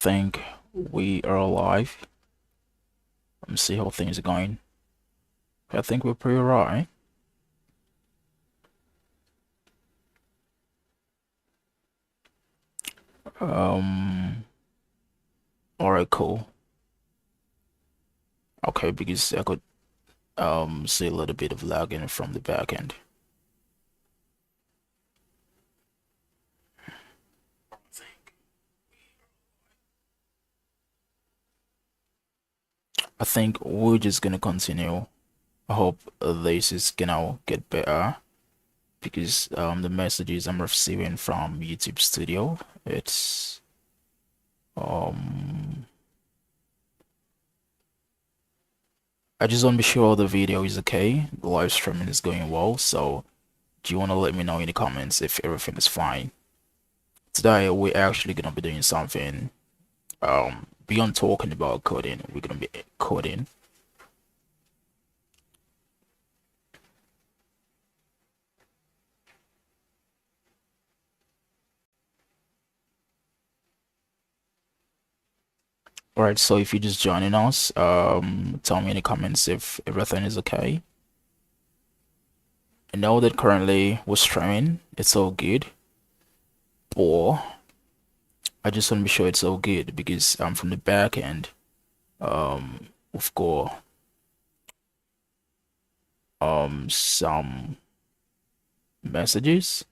Think we are alive. Let me see how things are going. I think we're pretty right. Um, alright, cool. Okay, because I could see a little bit of lagging from the back end. I think we're just gonna continue. I hope this is gonna get better because the messages I'm receiving from YouTube Studio, it's um I just want to be sure the video is okay, the live streaming is going well, so do you want to let me know in the comments if everything is fine? Today we're actually gonna be doing something beyond talking about coding. We're gonna be coding. Alright, so if you're just joining us, tell me in the comments if everything is okay. I know that currently we're streaming, it's all good, or I just want to be sure it's all good because from the back end, we've got some messages.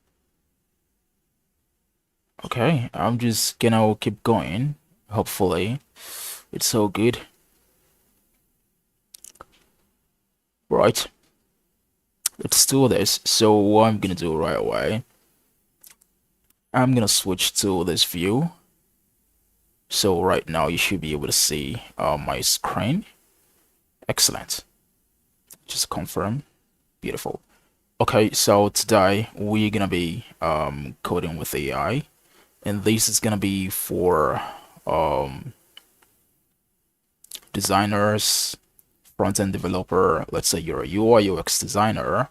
Okay, I'm just gonna keep going. Hopefully, it's all good. Right, let's do this. So what I'm gonna do right away, I'm gonna switch to this view. So right now you should be able to see my screen. Excellent. Just confirm. Beautiful. Okay, so today we're gonna be coding with AI, and this is gonna be for designers, front-end developer. Let's say you're a UI UX designer,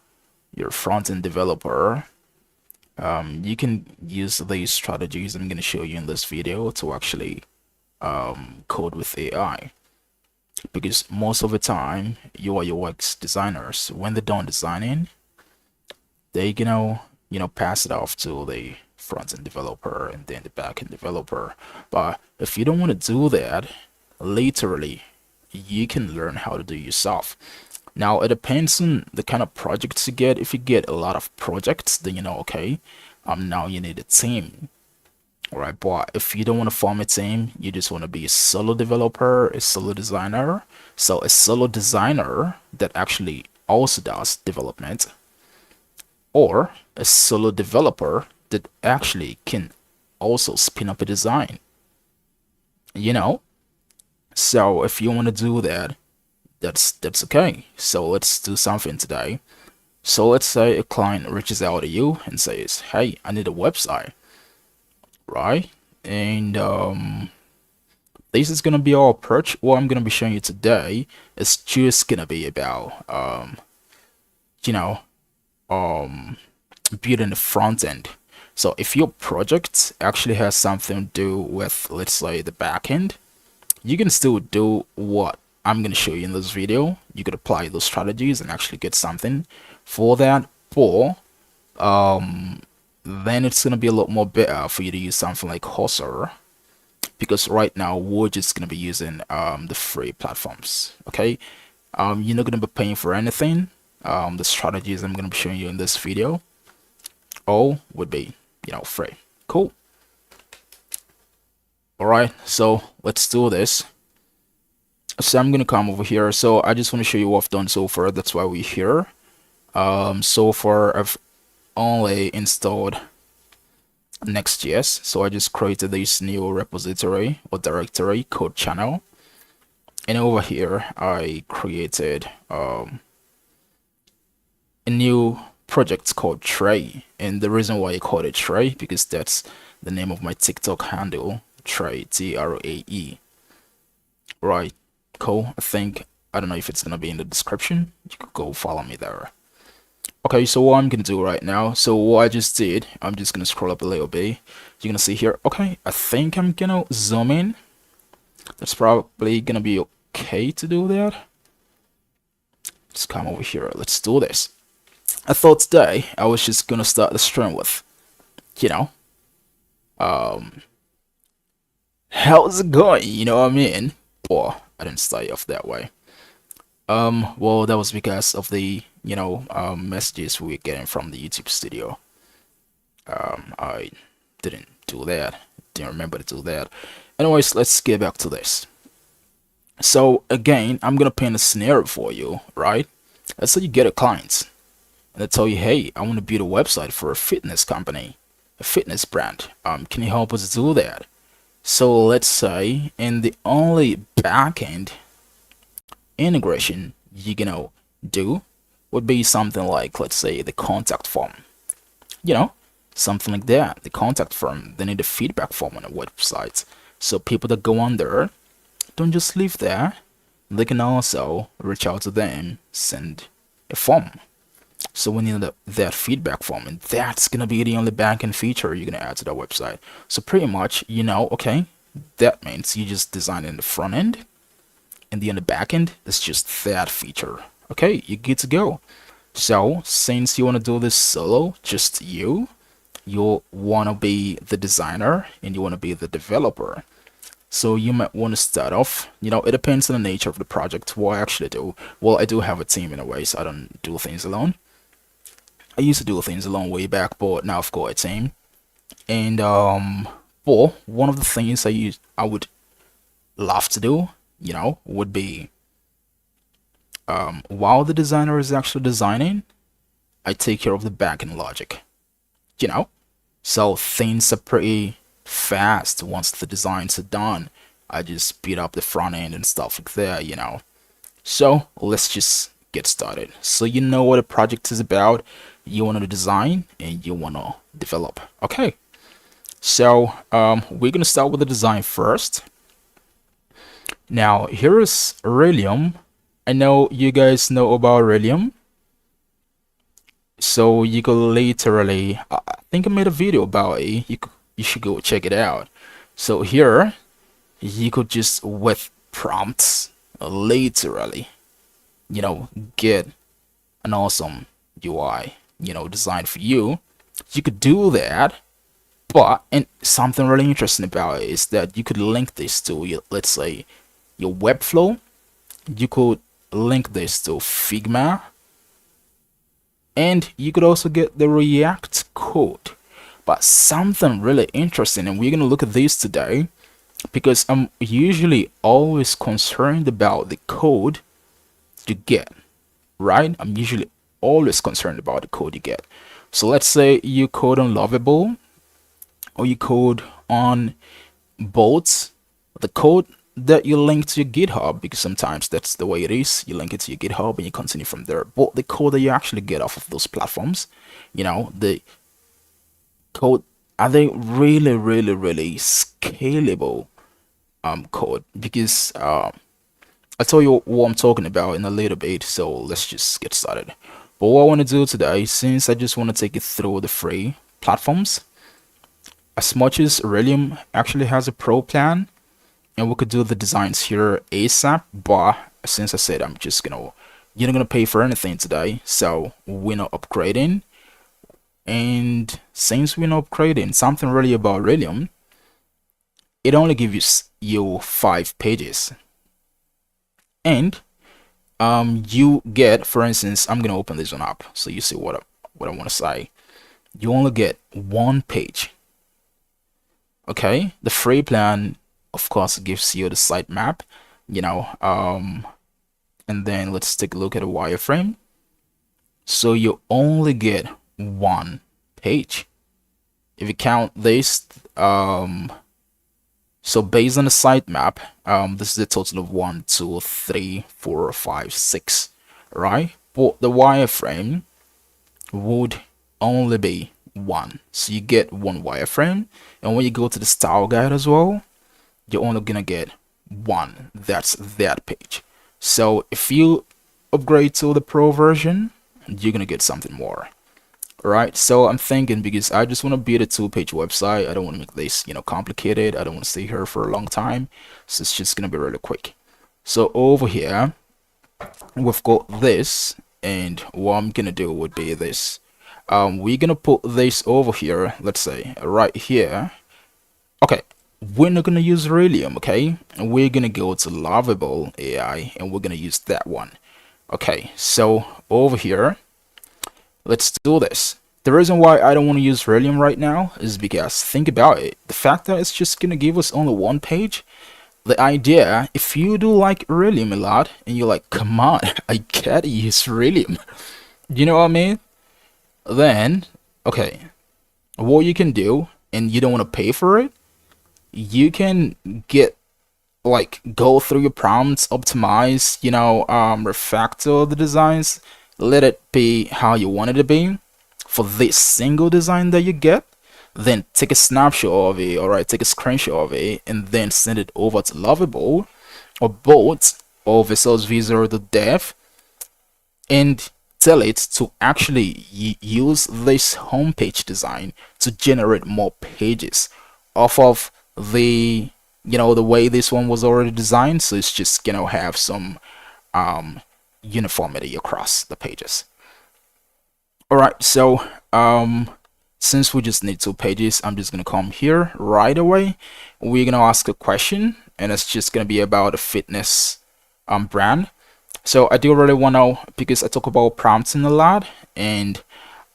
you're a front-end developer. You can use these strategies I'm going to show you in this video to actually code with AI, because most of the time UI UX designers, when they're done designing, they pass it off to the front-end developer and then the back-end developer. But if you don't want to do that, literally you can learn how to do yourself. Now it depends on the kind of projects you get. If you get a lot of projects, then okay, now you need a team. All right, but if you don't want to form a team, you just want to be a solo developer, a solo designer. So a solo designer that actually also does development, or a solo developer that actually can also spin up a design. So if you want to do that, that's okay. So let's do something today. So let's say a client reaches out to you and says, hey, I need a website, right? And this is gonna be our approach. What I'm gonna be showing you today is just gonna be about you know building the front end. So if your project actually has something to do with, let's say, the back end, you can still do what I'm going to show you in this video. You could apply those strategies and actually get something for that. Or then it's going to be a lot more better for you to use something like Hoser, because right now we're just going to be using the free platforms. Okay, you're not going to be paying for anything. The strategies I'm going to be showing you in this video all would be free. Cool. All right, so let's do this. So I'm gonna come over here. So I just want to show you what I've done so far. That's why we're here. So far I've only installed Next.js. So I just created this new repository or directory code channel, and over here I created a new project called Trey. And the reason why I called it Trey, because that's the name of my TikTok handle, Trey, Trae. Right, cool. I don't know if it's gonna be in the description. You could go follow me there. Okay, so what I'm gonna do right now, so what I just did, I'm just gonna scroll up a little bit. You're gonna see here, okay, I think I'm gonna zoom in. That's probably gonna be okay to do that. Let's come over here. Let's do this. I thought today I was just gonna start the stream with, you know, how's it going? You know what I mean? Well, I didn't start it off that way. Well, that was because of the, messages we were getting from the YouTube studio. I didn't do that. Didn't remember to do that. Anyways, let's get back to this. So again, I'm gonna paint a scenario for you, right? Let's say you get a client and they tell you, hey, I want to build a website for a fitness company, a fitness brand. Can you help us do that? So let's say, in the only backend integration you're gonna do would be something like, let's say, the contact form. Something like that. The contact form. They need a feedback form on a website. So people that go on there don't just leave there. They can also reach out to them, send a form. So we need that feedback form, and that's gonna be the only backend feature you're gonna add to that website. So pretty much, okay, that means you just design it in the front end, and on the back end, it's just that feature. Okay, you're good to go. So since you want to do this solo, just you want to be the designer and you want to be the developer. So you might want to start off, it depends on the nature of the project. What I actually do, well, I do have a team in a way, so I don't do things alone. I used to do things alone way back, but now I've got a team. And well, one of the things I would love to do, would be, while the designer is actually designing, I take care of the backend logic. So things are pretty fast once the designs are done. I just speed up the front end and stuff like that. So let's just get started. So you know what a project is about. You want to design and you want to develop. Okay. So we're gonna start with the design first. Now here is Relume. I know you guys know about Relume. So you could literally, I think I made a video about it. You should go check it out. So here, you could just with prompts, literally, get an awesome UI, designed for you. You could do that, and something really interesting about it is that you could link this to your, let's say, your Webflow. You could link this to Figma. And you could also get the React code. But something really interesting, and we're going to look at this today, because I'm usually always concerned about the code you get, right? I'm usually always concerned about the code you get. So let's say you code on Lovable, or you code on Bolt. The code that you link to your GitHub, because sometimes that's the way it is. You link it to your GitHub and you continue from there. But the code that you actually get off of those platforms, the code, are they really, really, really scalable code? Because I'll tell you what I'm talking about in a little bit. So let's just get started. But what I want to do today, since I just want to take it through the free platforms, as much as Relume actually has a pro plan, and we could do the designs here ASAP, but since I said you're not gonna pay for anything today, so we're not upgrading. And since we're not upgrading, something really about Relume, it only gives you 5 pages. And you get, for instance, I'm gonna open this one up so you see what I want to say. You only get 1 page. Okay, the free plan, of course, gives you the sitemap, and then let's take a look at a wireframe. So you only get 1 page. If you count this, so based on the sitemap, this is a total of 1, 2, 3, 4, 5, 6, right? But the wireframe would only be 1. So you get 1 wireframe, and when you go to the style guide as well, you're only gonna get 1. That's that page. So if you upgrade to the pro version, you're gonna get something more. All right, so I'm thinking, because I just want to build a 2-page website. I don't want to make this, complicated. I don't want to stay here for a long time. So it's just gonna be really quick. So over here, we've got this, and what I'm gonna do would be this. We're gonna put this over here, let's say right here. Okay, we're not gonna use Relume, okay? We're gonna go to Lovable AI, and we're gonna use that one. Okay, so over here, let's do this. The reason why I don't want to use Relume right now is because, think about it, the fact that it's just gonna give us only one page. The idea, if you do like Relume a lot and you're like, come on, I gotta use Relume, you know what I mean? Then, okay, what you can do, and you don't want to pay for it, you can get, like, go through your prompts, optimize, refactor the designs, let it be how you want it to be for this single design that you get. Then take a snapshot of it, all right, take a screenshot of it, and then send it over to Lovable or Bolt or Visual.dev, and tell it to actually use this homepage design to generate more pages off of the the way this one was already designed. So it's just have some uniformity across the pages. All right, so since we just need 2 pages, I'm just gonna come here right away. We're gonna ask a question, and it's just gonna be about a fitness brand. So I do really want to, because I talk about prompting a lot, and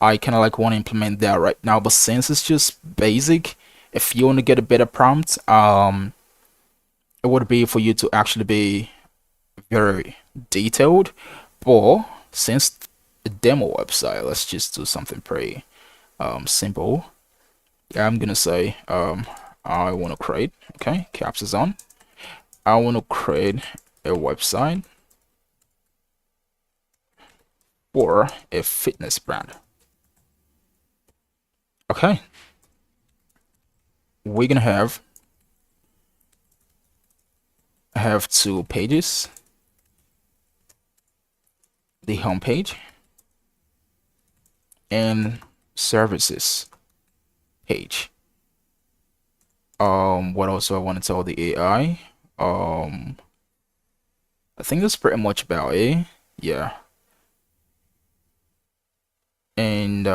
I kind of like want to implement that right now. But since it's just basic, if you want to get a better prompt, it would be for you to actually be very detailed. But since a demo website, let's just do something pretty simple. Yeah, I'm gonna say I want to create, okay, caps is on. I want to create a website for a fitness brand. Okay, we're gonna have 2 pages: the home page and services page. What else do I want to tell the AI? I think that's pretty much about it. Yeah. And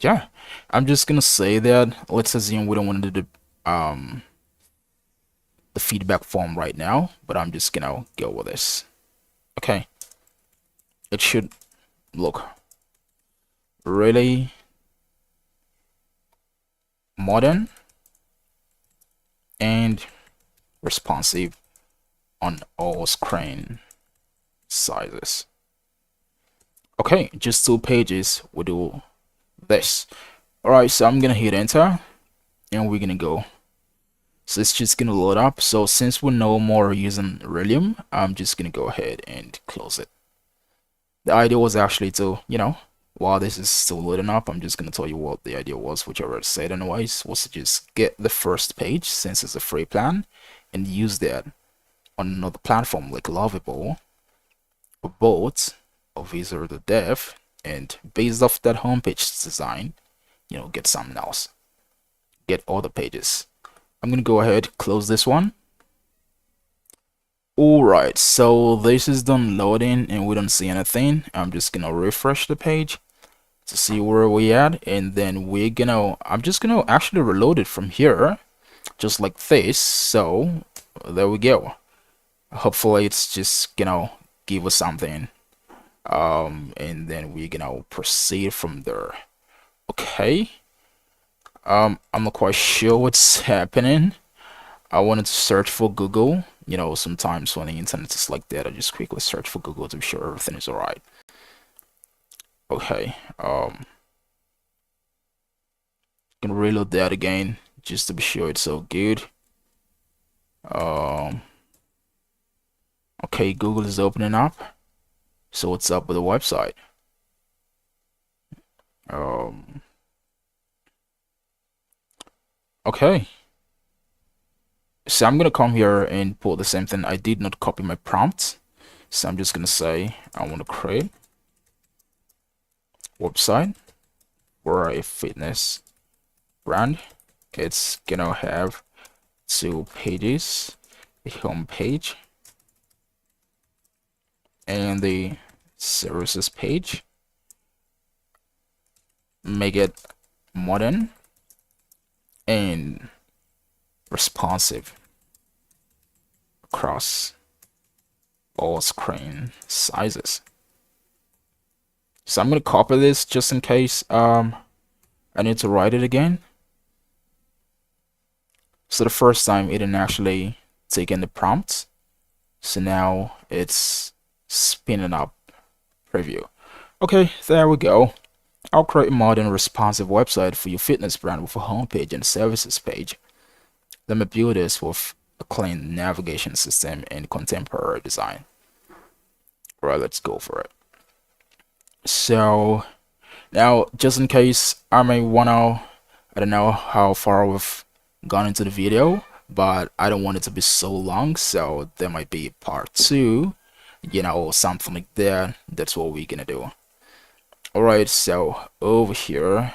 yeah, I'm just gonna say that, let's assume we don't want to do the feedback form right now, but I'm just gonna go with this. Okay, it should look really modern and responsive on all screen sizes. Okay, just 2 pages will do this. All right, so I'm gonna hit enter, and we're gonna go. So it's just gonna load up. So since we're no more using Relume, I'm just gonna go ahead and close it. The idea was actually to, while this is still loading up, I'm just gonna tell you what the idea was, which I already said anyways, was to just get the first page, since it's a free plan, and use that on another platform like Lovable or Bolt or Visual.dev, and based off that homepage design, get something else, get all the pages. I'm gonna go ahead, close this one. Alright, so this is done loading and we don't see anything. I'm just gonna refresh the page to see where we at, and then I'm just gonna actually reload it from here, just like this. So there we go. Hopefully it's just give us something, and then we're gonna proceed from there. Okay, I'm not quite sure what's happening. I wanted to search for Google. Sometimes when the internet is like that, I just quickly search for Google to be sure everything is alright. Okay, gonna reload that again just to be sure it's so good. Okay, Google is opening up. So what's up with the website? Okay, so I'm gonna come here and put the same thing. I did not copy my prompt, so I'm just gonna say I want to create website for a fitness brand. It's gonna have 2 pages, the home page and the services page. Make it modern and responsive across all screen sizes. So I'm gonna copy this just in case I need to write it again. So the first time it didn't actually take in the prompt, so now it's spinning up preview. Okay, there we go. I'll create a modern responsive website for your fitness brand with a homepage and services page. Let me build this with a clean navigation system and contemporary design. Right, let's go for it. So now, just in case I may wanna, I don't know how far we've gone into the video, but I don't want it to be so long, so there might be part 2, you know, something like that. That's what we're gonna do. Alright, so over here,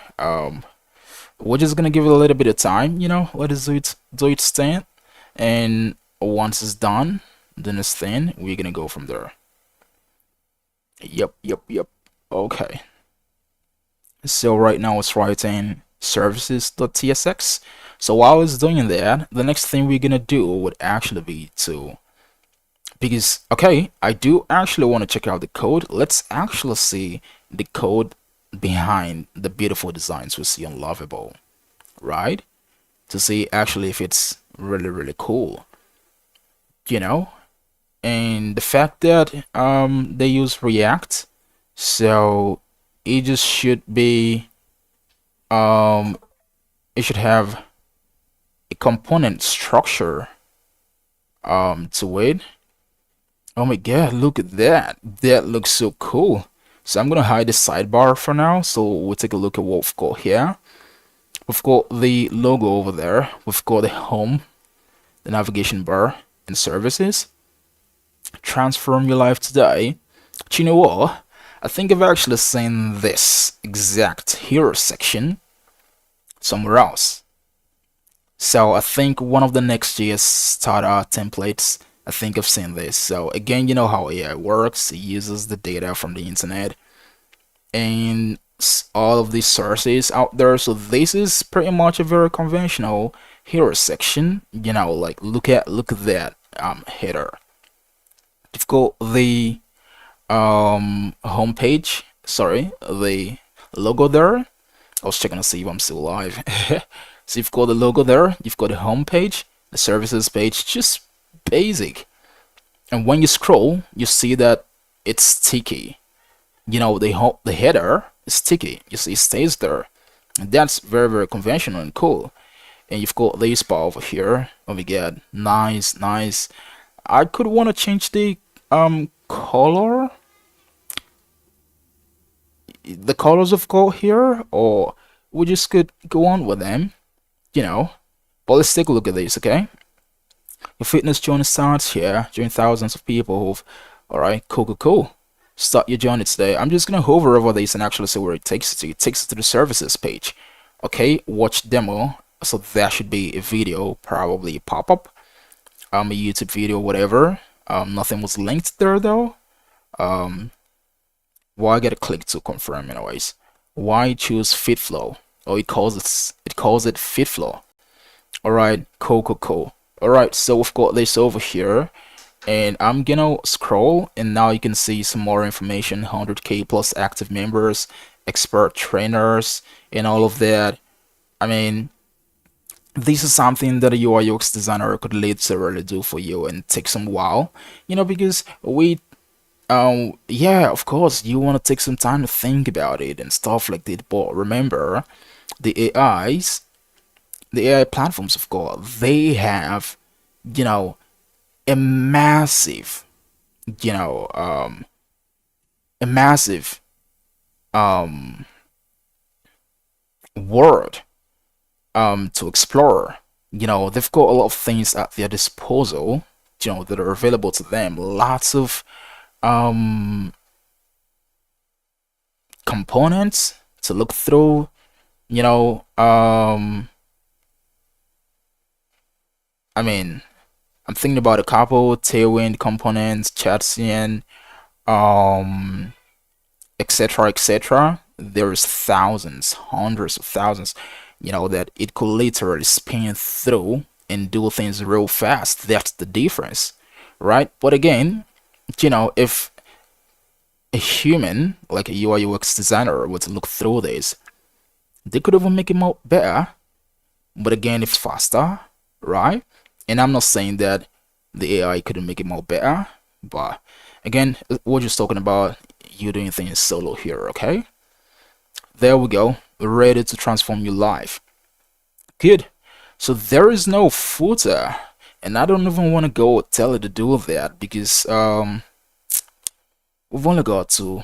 we're just gonna give it a little bit of time, you know, let it do its thing, and once it's done, then it's thing, we're gonna go from there. Yep. Okay. So right now it's writing services.tsx. So while it's doing that, the next thing we're gonna do would actually be to, because okay, I do actually want to check out the code. Let's actually see the code behind the beautiful designs we see on Lovable, right? To see actually if it's really cool, you know. And the fact that they use React, so it just should be it should have a component structure to it. Oh my god, look at that. That looks so cool. So I'm gonna hide the sidebar for now, so we'll take a look at what we've got here. We've got the logo over there, we've got the home, the navigation bar, and services. Transform your life today. But you know what? I think I've actually seen this exact hero section somewhere else. So I think one of the Next.js starter templates, I think I've seen this. So again, you know how AI works. It uses the data from the internet and all of these sources out there. So this is pretty much a very conventional hero section. You know, like look at that header. You've got the homepage, sorry, the logo there. I was checking to see if I'm still live. So you've got the logo there, you've got the homepage, the services page, just basic. And when you scroll, you see that it's sticky. You know, the header is sticky. You see, it stays there. And that's very conventional and cool. And you've got this bar over here. Oh my god, nice. I could want to change the color, the colors of gold here, or we just could go on with them, you know. But let's take a look at this, okay? Your fitness journey starts here, join thousands of people who've, alright, cool. Start your journey today. I'm just gonna hover over this and actually see where it takes you to. It takes you to the services page. Okay, watch demo. So that should be a video, probably pop up, a YouTube video, whatever. Nothing was linked there though. Well, I gotta click to confirm anyways. Why choose FitFlow? Oh, it calls it FitFlow. Alright, cool. Alright, so we've got this over here, and I'm gonna scroll, and now you can see some more information. 100k plus active members, expert trainers, and all of that. I mean, this is something that a UI UX designer could literally do for you and take some while, you know, because yeah, of course you want to take some time to think about it and stuff like that. But remember, the AI platforms, of course, they have, you know, a massive, you know, world to explore. You know, they've got a lot of things at their disposal, you know, that are available to them. Lots of components to look through. You know, I mean, I'm thinking about a couple tailwind components, ChatGPT, um, etc., etc. There's thousands, hundreds of thousands, that it could literally spin through and do things real fast. That's the difference, right? But again, if a human like a UI UX designer were to look through this, they could even make it more better. But again, it's faster, right? And I'm not saying that the AI couldn't make it more better, but again, we're just talking about you doing things solo here, okay? There we go. We're ready to transform your life. Good. So there is no footer, and I don't even want to go tell it to do that because we've only got two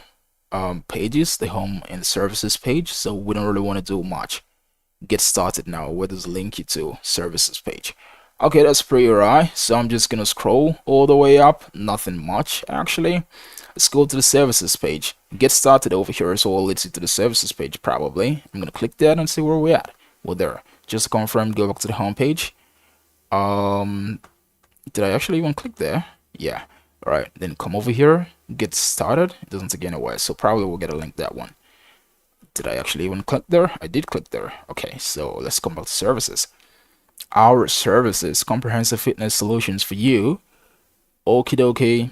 pages, the home and services page, so we don't really want to do much. Get started now. Where does link you to services page? Okay, that's pretty right. So I'm just gonna scroll all the way up. Nothing much actually. Let's go to the services page. Get started over here. So it leads you to the services page probably. I'm gonna click that and see where we're at. We're there. Just to confirm, go back to the home page. Did I actually even click there? Yeah. All right. Then come over here. Get started. It doesn't take anywhere. So probably we'll get a link that one. Did I actually even click there? I did click there. Okay, so let's come back to services. Our services, comprehensive fitness solutions for you. Okie dokie.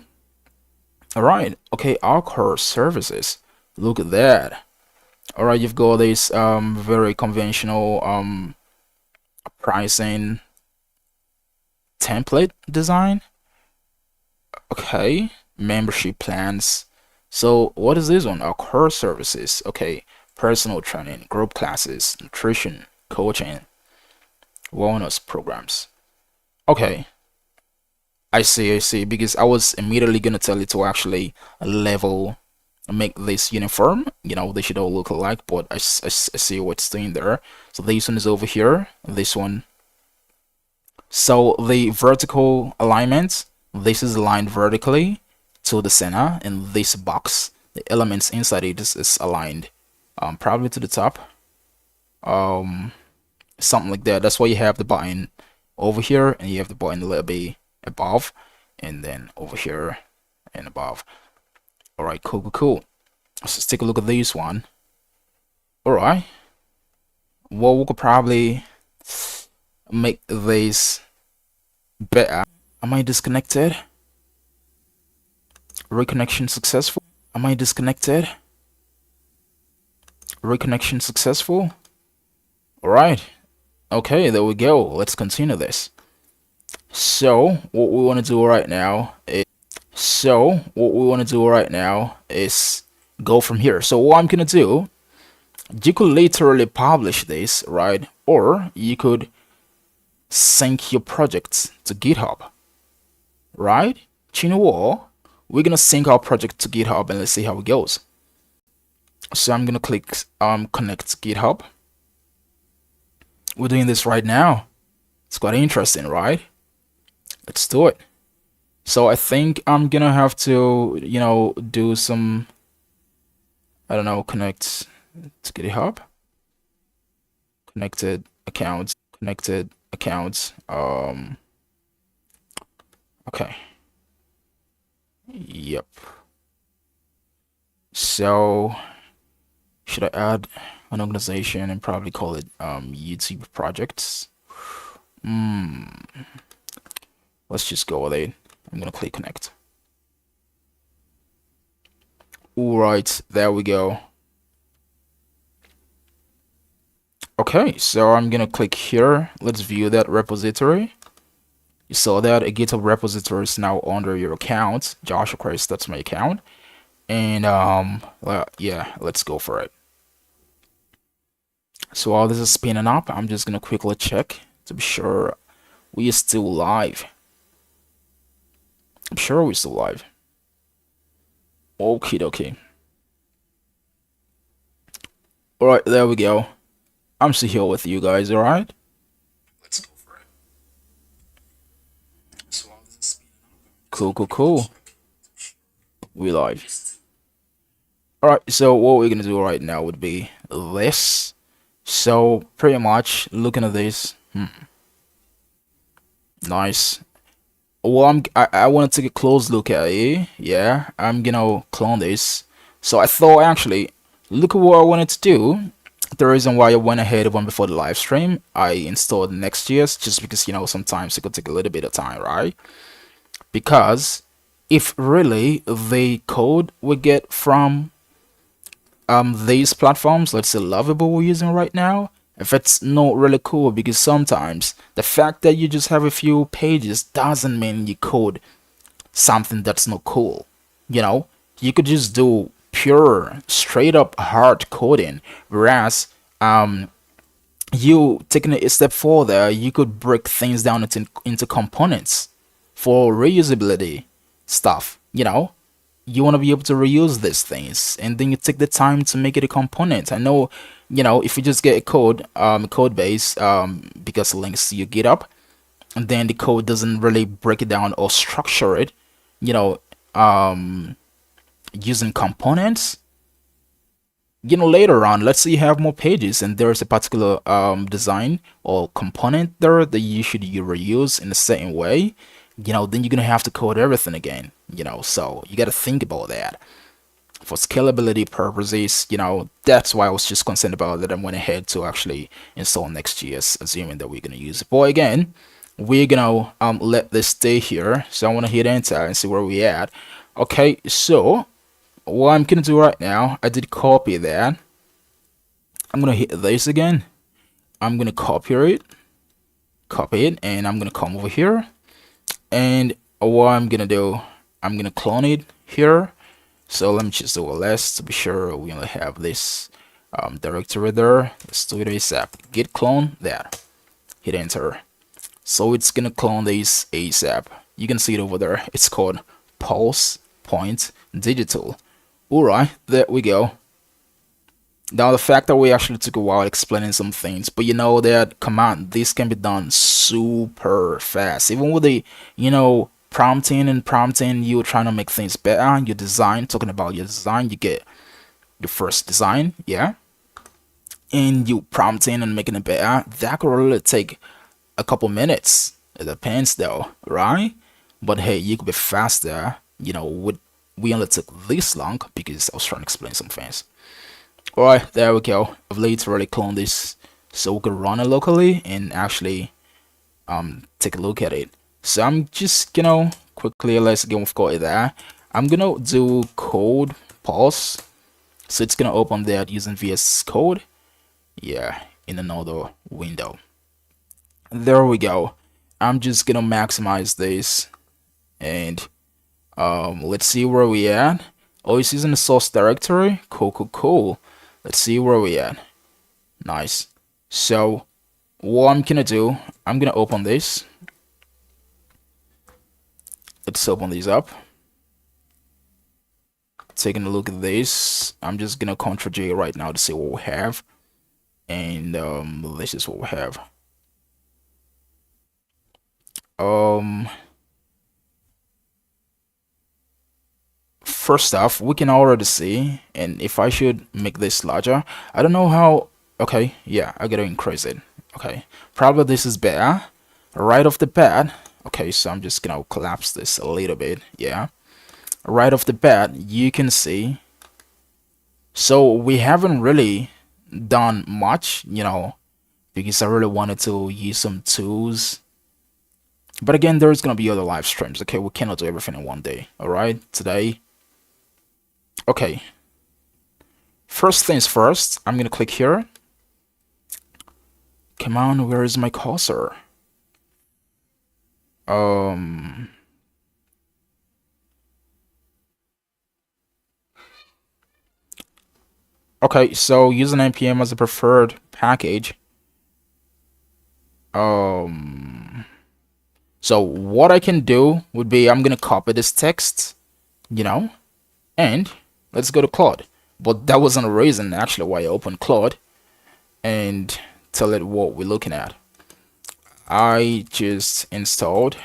All right. Okay, our core services. Look at that. All right, you've got this very conventional pricing template design. Okay, membership plans. So what is this one? Our core services. Okay, personal training, group classes, nutrition, coaching, wellness programs. Okay, I see, because I was immediately gonna tell you to actually level, make this uniform. They should all look alike, but I see what's doing there. So this one is over here, this one. So the vertical alignment, this is aligned vertically to the center, and this box, the elements inside it is aligned probably to the top, something like that. That's why you have the button over here, and you have the button a little bit above, and then over here and above. All right, cool. Let's just take a look at this one. All right, well, we could probably make this better. Am I disconnected? Reconnection successful. Am I disconnected? Reconnection successful. All right. Okay, there we go. Let's continue this. So what we want to do right now is go from here. So what I'm gonna do, you could literally publish this, right? Or you could sync your projects to GitHub, right? You know what? We're gonna sync our project to GitHub and let's see how it goes. So I'm gonna click connect GitHub. We're doing this right now. It's quite interesting, right? Let's do it. So I think I'm gonna have to, do some, I don't know, connect to GitHub. Connected accounts. Okay. Yep. So should I add an organization and probably call it YouTube projects? Let's just go with it. I'm gonna click connect. All right, there we go. Okay, so I'm gonna click here. Let's view that repository. You saw that a GitHub repository is now under your account. Joshua Christ, that's my account. And well, yeah, let's go for it. So while this is spinning up, I'm just gonna quickly check to be sure we are still live. I'm sure we're still live. Okay. All right, there we go. I'm still here with you guys. All right. Let's go for it. So while this is spinning up, cool. We live. All right, so what we're gonna do right now would be this. So pretty much looking at this, nice. Well, I want to take a close look at it. Yeah, I'm gonna clone this. So I thought actually, look at what I wanted to do. The reason why I went ahead even before the live stream, I installed Next.js just because sometimes it could take a little bit of time, right? Because if really the code we get from these platforms, let's say Lovable we're using right now, if it's not really cool, because sometimes the fact that you just have a few pages doesn't mean you code something that's not cool. You could just do pure straight up hard coding, whereas you taking it a step further, you could break things down into components for reusability stuff. You want to be able to reuse these things, and then you take the time to make it a component. I know, if you just get a code base, because it links to your GitHub, and then the code doesn't really break it down or structure it, you know, using components. Later on, let's say you have more pages and there's a particular design or component there that you should reuse in a certain way, then you're gonna have to code everything again. So you got to think about that for scalability purposes. That's why I was just concerned about that. I went ahead to actually install Next.js, assuming that we're gonna use it. But again, we're gonna let this stay here. So I want to hit enter and see where we at. Okay, so what I'm gonna do right now, I did copy that. I'm gonna hit this again. I'm gonna copy it, and I'm gonna come over here. And what I'm gonna do, I'm gonna clone it here. So let me just do a list to be sure we only have this directory there. Let's do it ASAP. Git clone that. Hit enter. So it's gonna clone this ASAP. You can see it over there. It's called Pulse Point Digital. Alright, there we go. Now the fact that we actually took a while explaining some things, but that command, this can be done super fast. Even with the, prompting, you're trying to make things better. Your design, talking about your design, you get your first design, yeah? And you prompting and making it better, that could really take a couple minutes. It depends though, right? But hey, you could be faster, we only took this long because I was trying to explain some things. Alright, there we go. I've literally cloned this so we could run it locally and actually take a look at it. So I'm just quickly, let's go with code there. I'm gonna do code pulse. So it's gonna open that using VS Code. Yeah, in another window. There we go. I'm just gonna maximize this and let's see where we at. Oh, it's using the source directory. Cool. Let's see where we at. Nice. So what I'm gonna do, I'm gonna open this. Let's open these up. Taking a look at this, I'm just gonna Ctrl J right now to see what we have, and this is what we have. First off, we can already see, and if I should make this larger, I don't know how. Okay, yeah, I gotta increase it. Okay, probably this is better right off the bat. Okay, so I'm just gonna collapse this a little bit. Yeah, right off the bat, you can see. So we haven't really done much, because I really wanted to use some tools. But again, there's gonna be other live streams. Okay, we cannot do everything in one day. All right, today. Okay, first things first, I'm gonna click here. Come on, where is my cursor? Okay, so using npm as a preferred package. So what I can do would be, I'm gonna copy this text, and let's go to Claude. But that wasn't a reason actually why I opened Claude and tell it what we're looking at. I just installed,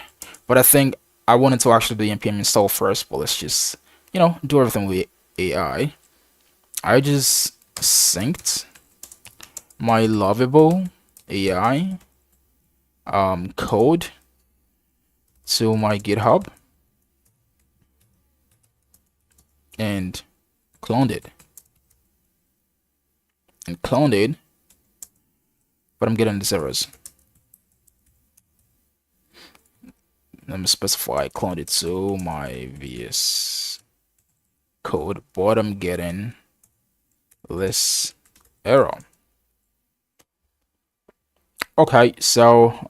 but I think I wanted to actually do npm install first, but let's just do everything with AI. I just synced my Lovable AI code to my GitHub and cloned it. But I'm getting these errors. Let me specify cloned it to my VS Code, but I'm getting this error. Okay, so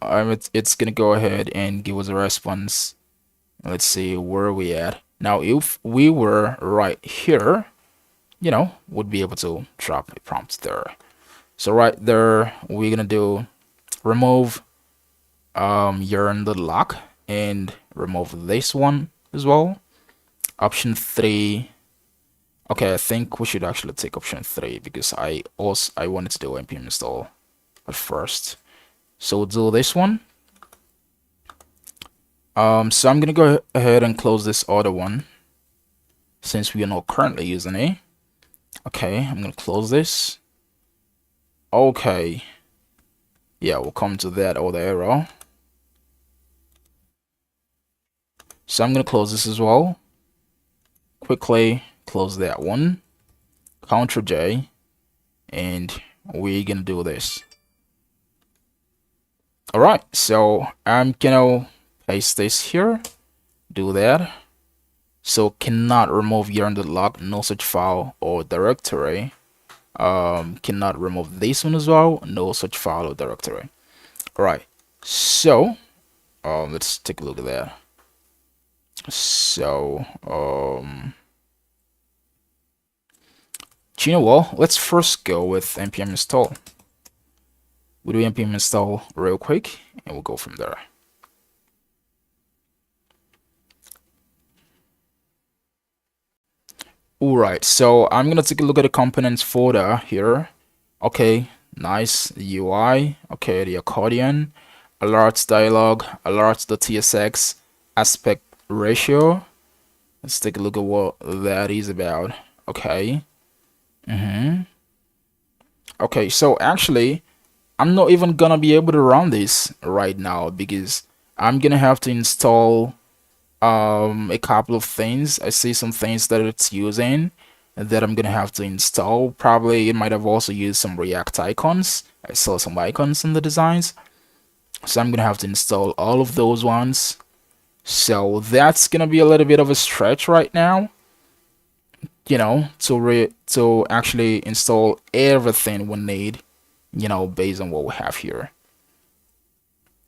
it's gonna go ahead and give us a response. Let's see where we at. Now, if we were right here, would be able to drop a prompt there. So right there, we're gonna do remove yarn the lock and remove this one as well. Option 3. Okay, I think we should actually take option 3 because I wanted to do npm install at first. So we'll do this one. So I'm gonna go ahead and close this other one since we are not currently using it. Okay, I'm gonna close this. Okay, yeah, we'll come to that other error. So I'm gonna close this as well. Quickly close that one. Ctrl J, and we're gonna do this. All right, so I'm gonna paste this here. Do that. So cannot remove yarn.log, no such file or directory. Cannot remove this one as well, no such file or directory. All right, so let's take a look at that. So you know what, let's first go with npm install. We'll do npm install real quick and we'll go from there. Alright, so I'm gonna take a look at the components folder here. Okay, nice UI. Okay, the accordion, alerts dialog, alerts.tsx, aspect ratio. Let's take a look at what that is about. Okay. Okay, so actually, I'm not even gonna be able to run this right now because I'm gonna have to install a couple of things. I see some things that it's using that I'm gonna have to install. Probably it might have also used some React icons. I saw some icons in the designs, so I'm gonna have to install all of those ones. So that's gonna be a little bit of a stretch right now, to actually install everything we need, based on what we have here.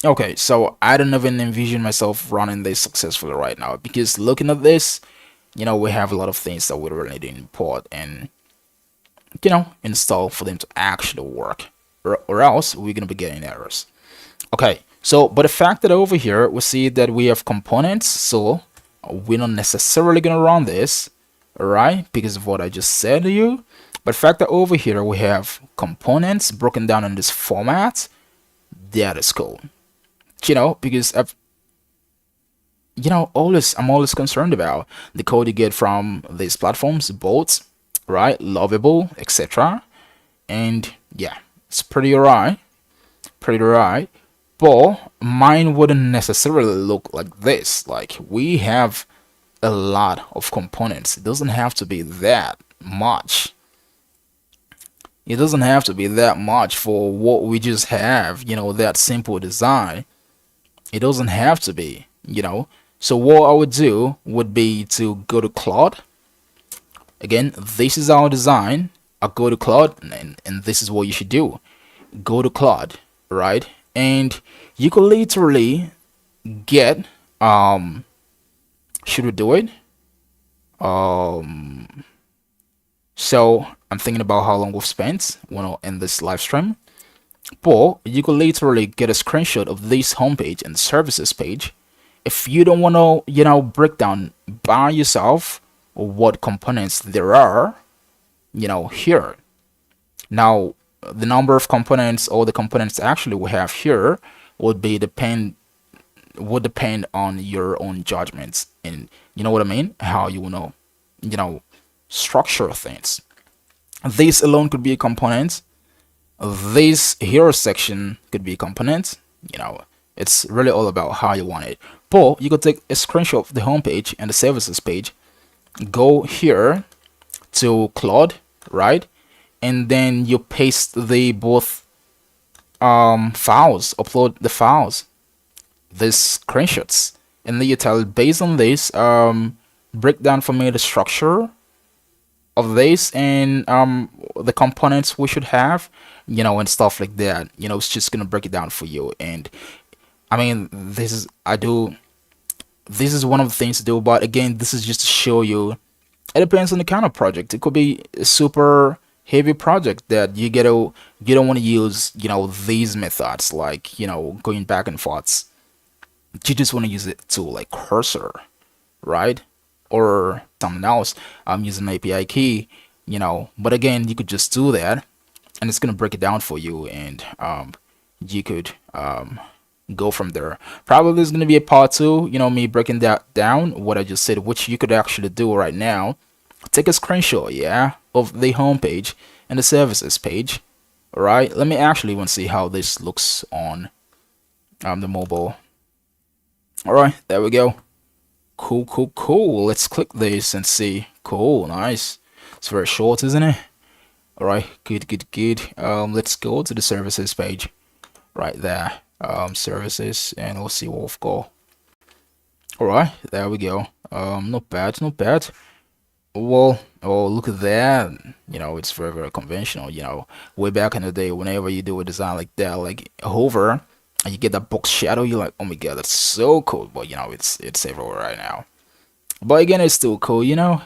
Okay, so I don't even envision myself running this successfully right now because looking at this, we have a lot of things that we really need to import and, install for them to actually work, or else we're going to be getting errors. Okay, so, but the fact that over here, we see that we have components, so we're not necessarily going to run this, all right, because of what I just said to you. But the fact that over here, we have components broken down in this format, that is cool. Because I'm always concerned about the code you get from these platforms, both, right, Lovable, etc. And yeah, it's pretty alright, but mine wouldn't necessarily look like this. Like, we have a lot of components. It doesn't have to be that much. It doesn't have to be that much for what we just have, that simple design. It doesn't have to be, So what I would do would be to go to Claude. Again, this is our design. I'll go to Claude, and this is what you should do. Go to Claude, right? And you could literally get, should we do it? So I'm thinking about how long we've spent, in this live stream. But you could literally get a screenshot of this homepage and services page. If you don't want to, break down by yourself what components there are, here. Now, the number of components or the components actually we have here would depend on your own judgments, and you know what I mean? How you want to, structure things. This alone could be a component. This hero section could be a component. You know, it's really all about how you want it. But you could take a screenshot of the home page and the services page, go here to Claude, right? And then you paste the both files, upload the files, these screenshots, and then you tell it based on this, break down for me the structure of this and the components we should have, you know, and stuff like that. You know, it's just gonna break it down for you. And I mean, this is one of the things to do, but again, this is just to show you. It depends on the kind of project. It could be a super heavy project that you don't want to use, you know, these methods like, you know, going back and forths. You just want to use it to like cursor, right? Or something else. I'm using an API key, you know, but again, you could just do that and it's gonna break it down for you, and you could go from there. Probably there's gonna be a part two, you know, me breaking that down, what I just said, which you could actually do right now. Take a screenshot, yeah, of the home page and the services page. All right, let me actually even see how this looks on the mobile. All right, there we go. Cool, cool, cool. Let's click this and see. Cool, nice. It's very short, isn't it? All right, good, good, good. Let's go to the services page right there. Services, and we'll see what we've got. All right, there we go. Not bad, not bad. Well, oh, look at that. You know, it's very, very conventional. You know, way back in the day, whenever you do a design like that, like hover, and you get that box shadow, you're like, oh my god, that's so cool. But you know, it's everywhere right now. But again, it's still cool, you know.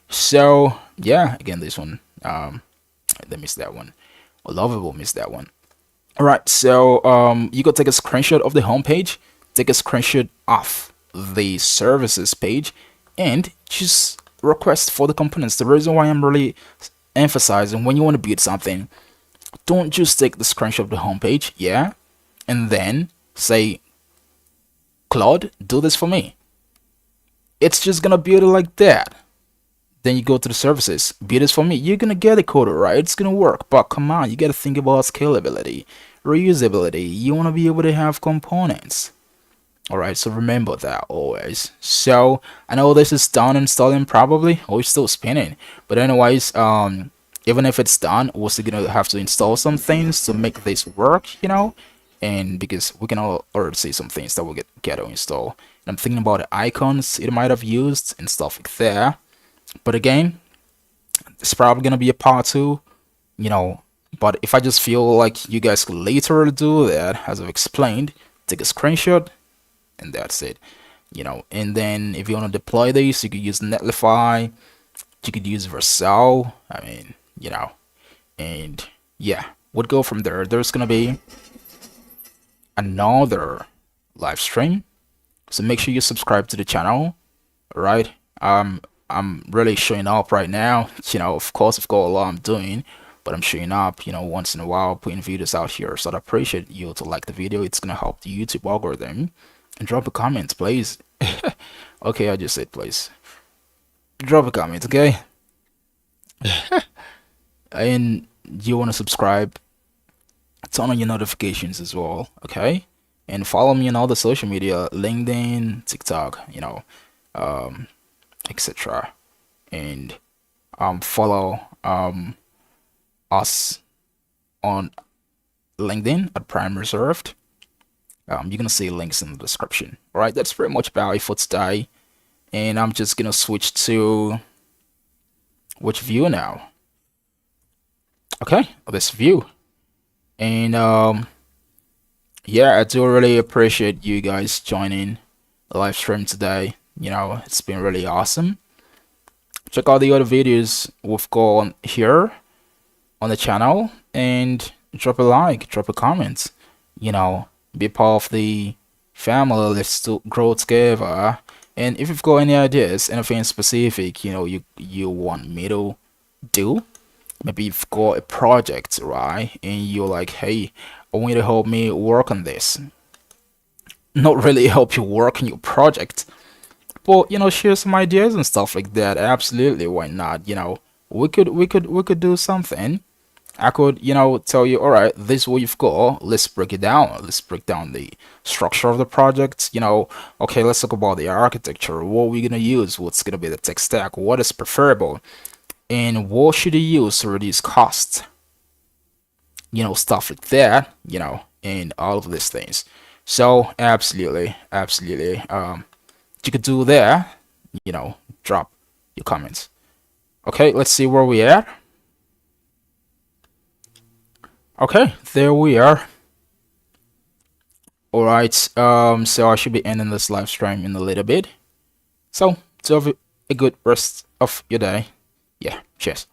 So yeah, again, this one, they missed that one. Lovable missed that one. All right, so you could take a screenshot of the home page, take a screenshot of the services page, and just request for the components. The reason why I'm really emphasizing, when you want to build something, don't just take the screenshot of the home page, yeah, and then say, Claude, do this for me. It's just gonna build it like that. Then you go to the services, build this for me. You're gonna get it coded right. It's gonna work. But come on, you gotta think about scalability, reusability. You wanna be able to have components. Alright, so remember that always. So I know this is done installing probably, or it's still spinning. But anyways, even if it's done, we're still gonna have to install some things to make this work, you know? And because we can already see some things that will get to install. And I'm thinking about the icons it might have used and stuff like that. But again, it's probably gonna be a part two, you know. But if I just feel like you guys could later do that, as I've explained, take a screenshot, and that's it, you know. And then if you want to deploy this, you could use Netlify, you could use Vercel. I mean, you know, and yeah, would go from there. There's gonna be another live stream, so make sure you subscribe to the channel. All right. I'm really showing up right now. You know, of course, I've got a lot I'm doing, but I'm showing up, you know, once in a while, putting videos out here. So I'd appreciate you to like the video. It's gonna help the YouTube algorithm. And drop a comment, please. Okay, I just said please. Drop a comment, okay? And you want to subscribe, turn on your notifications as well, okay? And follow me on all the social media, LinkedIn, TikTok, you know, etc. And follow us on LinkedIn at Prime Reserved. You're gonna see links in the description. All right, that's pretty much about it for today. And I'm just gonna switch to which view now? Okay, this view. And yeah, I do really appreciate you guys joining the live stream today. You know, it's been really awesome. Check out the other videos we've got on here on the channel, and drop a like, drop a comment, you know, be part of the family. Let's grow together. And if you've got any ideas, anything specific, you know, you want me to do, maybe you've got a project, right, and you're like, hey, I want you to help me work on this. Not really help you work on your project, but you know, share some ideas and stuff like that. Absolutely, why not? You know, we could do something. I could, tell you, all right, this is what you've got. Let's break it down. Let's break down the structure of the project. Okay, let's talk about the architecture. What we're gonna use? What's gonna be the tech stack? What is preferable? And what should you use to reduce costs? Stuff like that. And all of these things. So absolutely, absolutely. You could do there. Drop your comments. Okay, let's see where we at. Okay, there we are. All right. So I should be ending this live stream in a little bit. So to have a good rest of your day. Yeah. Cheers.